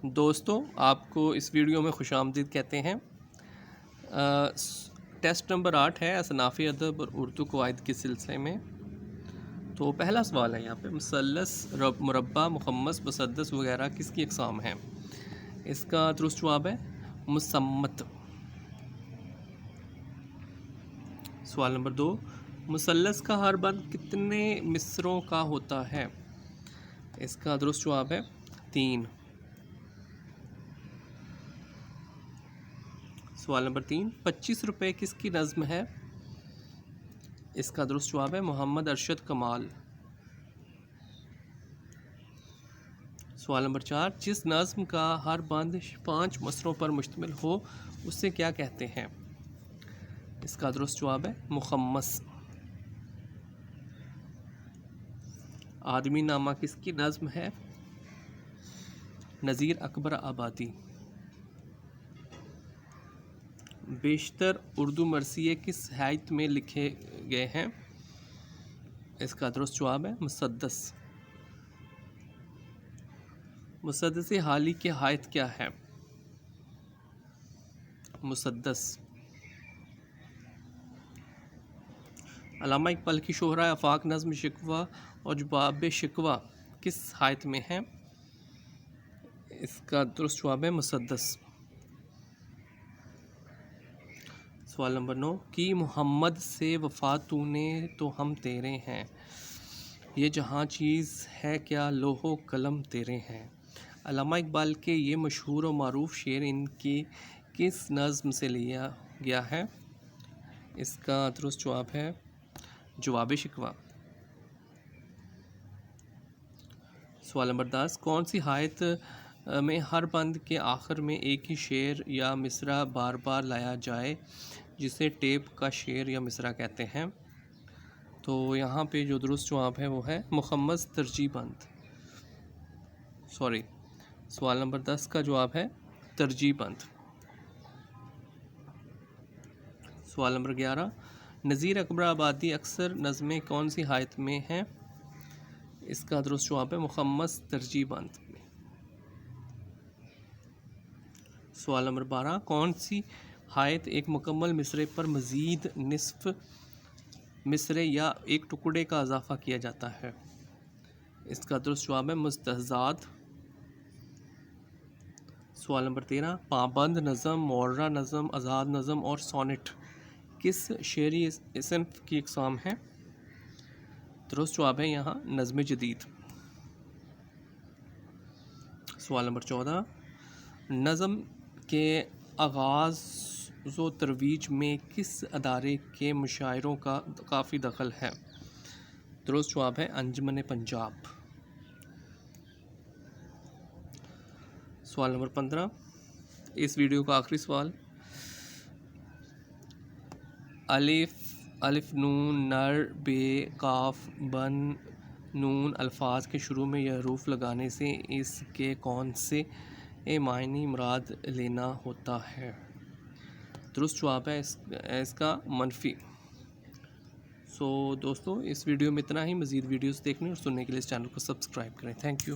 دوستوں آپ کو اس ویڈیو میں خوش آمدید کہتے ہیں۔ ٹیسٹ نمبر 8 ہے اصناف ادب اور اردو قواعد کے سلسلے میں۔ تو پہلا سوال ہے یہاں پہ، مثلث، مربع، مخمس، مسدس وغیرہ کس کی اقسام ہیں؟ اس کا درست جواب ہے مسمت۔ سوال نمبر 2، مثلث کا ہر بند کتنے مصروں کا ہوتا ہے؟ اس کا درست جواب ہے 3۔ سوال نمبر 3، 25 روپے کس کی نظم ہے؟ اس کا درست جواب ہے محمد ارشد کمال۔ سوال نمبر 4، جس نظم کا ہر بند 5 مصروں پر مشتمل ہو اسے کیا کہتے ہیں؟ اس کا درست جواب ہے مخمس۔ آدمی نامہ کس کی نظم ہے؟ نذیر اکبر آبادی۔ بیشتر اردو مرثیے کس ہیئت میں لکھے گئے ہیں؟ اس کا درست جواب ہے مسدس۔ مسدس حالی کی ہیئت کیا ہے؟ مسدس۔ علامہ اقبال کی شہرہ آفاق نظم شکوہ اور جواب شکوہ کس ہیئت میں ہے؟ اس کا درست جواب ہے مسدس۔ سوال نمبر 9، کی محمد سے وفا تو نے تو ہم تیرے ہیں، یہ جہاں چیز ہے کیا لوح و قلم تیرے ہیں۔ علامہ اقبال کے یہ مشہور و معروف شعر ان کی کس نظم سے لیا گیا ہے؟ اس کا درست جواب ہے جواب شکوہ۔ سوال نمبر 10، کون سی ہیئت میں ہر بند کے آخر میں ایک ہی شعر یا مصرع بار بار لایا جائے جسے ٹیپ کا شعر یا مصرع کہتے ہیں؟ تو یہاں پہ جو درست جواب ہے وہ ہے مخمس ترجیع بند۔ سوال نمبر 10 کا جواب ہے ترجیع بند۔ سوال نمبر 11، نذیر اکبر آبادی اکثر نظمیں کون سی ہیئت میں ہیں؟ اس کا درست جواب ہے مخمس ترجیع بند۔ سوال نمبر 12، کون سی ہیئت ایک مکمل مصرعے پر مزید نصف مصرعے یا ایک ٹکڑے کا اضافہ کیا جاتا ہے؟ اس کا درست جواب ہے مستحضات۔ سوال نمبر 13، پابند نظم، معرہ نظم، آزاد نظم اور سونٹ کس شعری صنف کی اقسام ہیں؟ درست جواب ہے یہاں نظم جدید۔ سوال نمبر 14، نظم کے آغاز و ترویج میں کس ادارے کے مشاعروں کا کافی دخل ہے؟ درست جواب ہے انجمن پنجاب۔ سوال نمبر 15، اس ویڈیو کا آخری سوال، الف نون نر بے قاف بن نون الفاظ کے شروع میں یہ حروف لگانے سے اس کے کون سے معنی مراد لینا ہوتا ہے؟ درست جواب ہے اس کا منفی۔ دوستو اس ویڈیو میں اتنا ہی۔ مزید ویڈیوز دیکھنے اور سننے کے لیے اس چینل کو سبسکرائب کریں۔ Thank you.